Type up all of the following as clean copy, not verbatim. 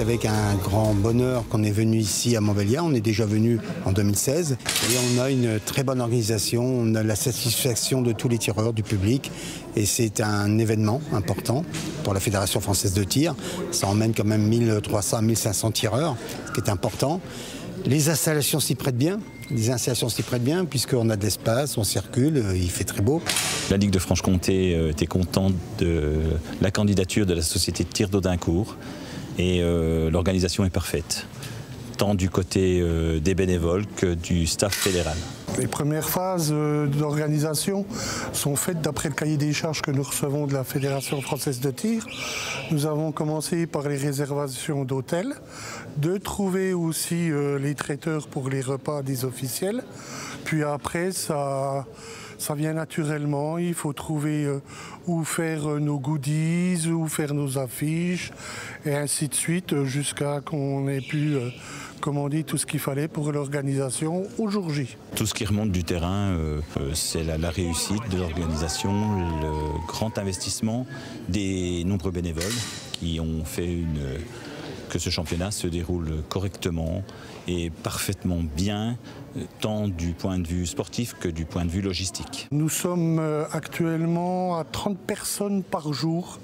avec un grand bonheur qu'on est venu ici à Montbéliard. On est déjà venu en 2016 et on a une très bonne organisation. On a la satisfaction de tous les tireurs, du public, et c'est un événement important pour la Fédération française de tir. Ça emmène quand même 1300 à 1500 tireurs, ce qui est important. Les installations s'y prêtent bien. Puisqu'on a de l'espace, on circule, il fait très beau. La Ligue de Franche-Comté était contente de la candidature de la société de tir d'Audincourt et l'organisation est parfaite, tant du côté des bénévoles que du staff fédéral. Les premières phases d'organisation sont faites d'après le cahier des charges que nous recevons de la Fédération française de tir. Nous avons commencé par les réservations d'hôtels, de trouver aussi les traiteurs pour les repas des officiels. Puis après, ça vient naturellement. Il faut trouver où faire nos goodies, où faire nos affiches, et ainsi de suite, jusqu'à qu'on ait pu commander tout ce qu'il fallait pour l'organisation au jour J. Tout ce qui remonte du terrain, c'est la réussite de l'organisation, le grand investissement des nombreux bénévoles qui ont fait que ce championnat se déroule correctement et parfaitement bien, tant du point de vue sportif que du point de vue logistique. Nous sommes actuellement à 30 personnes par jour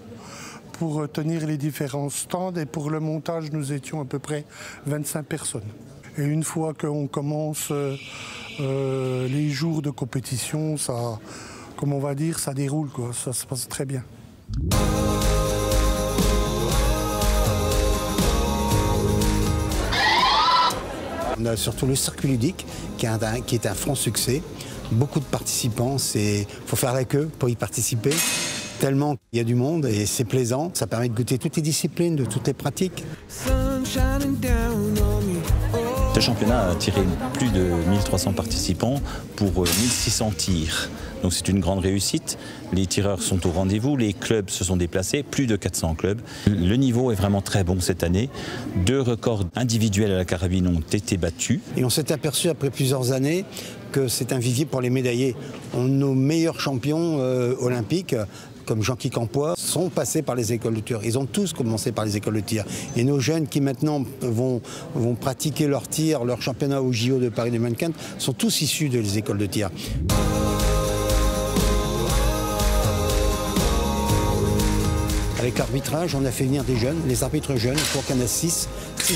pour tenir les différents stands, et pour le montage, nous étions à peu près 25 personnes. Et une fois qu'on commence les jours de compétition, ça, comme on va dire, ça déroule, quoi. Ça se passe très bien. On a surtout le circuit ludique qui est un franc succès. Beaucoup de participants, il faut faire la queue pour y participer. Tellement il y a du monde et c'est plaisant. Ça permet de goûter toutes les disciplines, de toutes les pratiques. Ce championnat a attiré plus de 1300 participants pour 1600 tirs. Donc c'est une grande réussite. Les tireurs sont au rendez-vous, les clubs se sont déplacés, plus de 400 clubs. Le niveau est vraiment très bon cette année. 2 records individuels à la carabine ont été battus. Et on s'est aperçu après plusieurs années que c'est un vivier pour les médaillés. Nos meilleurs champions olympiques, comme Jean-Guy Campois, sont passés par les écoles de tir. Ils ont tous commencé par les écoles de tir. Et nos jeunes qui maintenant vont pratiquer leur tir, leur championnat au JO de Paris 2024, sont tous issus des écoles de tir. Avec l'arbitrage, on a fait venir des jeunes, les arbitres jeunes. Je crois qu'il y en a 6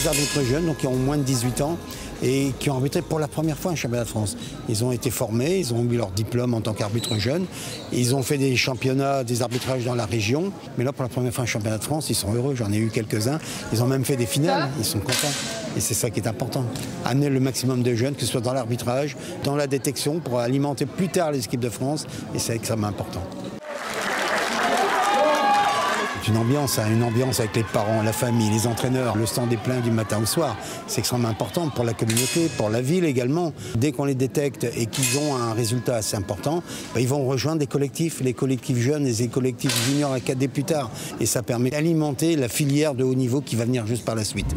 arbitres jeunes, donc qui ont moins de 18 ans et qui ont arbitré pour la première fois un championnat de France. Ils ont été formés, ils ont eu leur diplôme en tant qu'arbitre jeune. Ils ont fait des championnats, des arbitrages dans la région. Mais là, pour la première fois un championnat de France, ils sont heureux. J'en ai eu quelques-uns. Ils ont même fait des finales. Ils sont contents. Et c'est ça qui est important. Amener le maximum de jeunes, que ce soit dans l'arbitrage, dans la détection, pour alimenter plus tard les équipes de France. Et c'est extrêmement important. Une ambiance avec les parents, la famille, les entraîneurs. Le stand est plein du matin au soir. C'est extrêmement important pour la communauté, pour la ville également. Dès qu'on les détecte et qu'ils ont un résultat assez important, ils vont rejoindre des collectifs, les collectifs jeunes et les collectifs juniors à cadets plus tard. Et ça permet d'alimenter la filière de haut niveau qui va venir juste par la suite.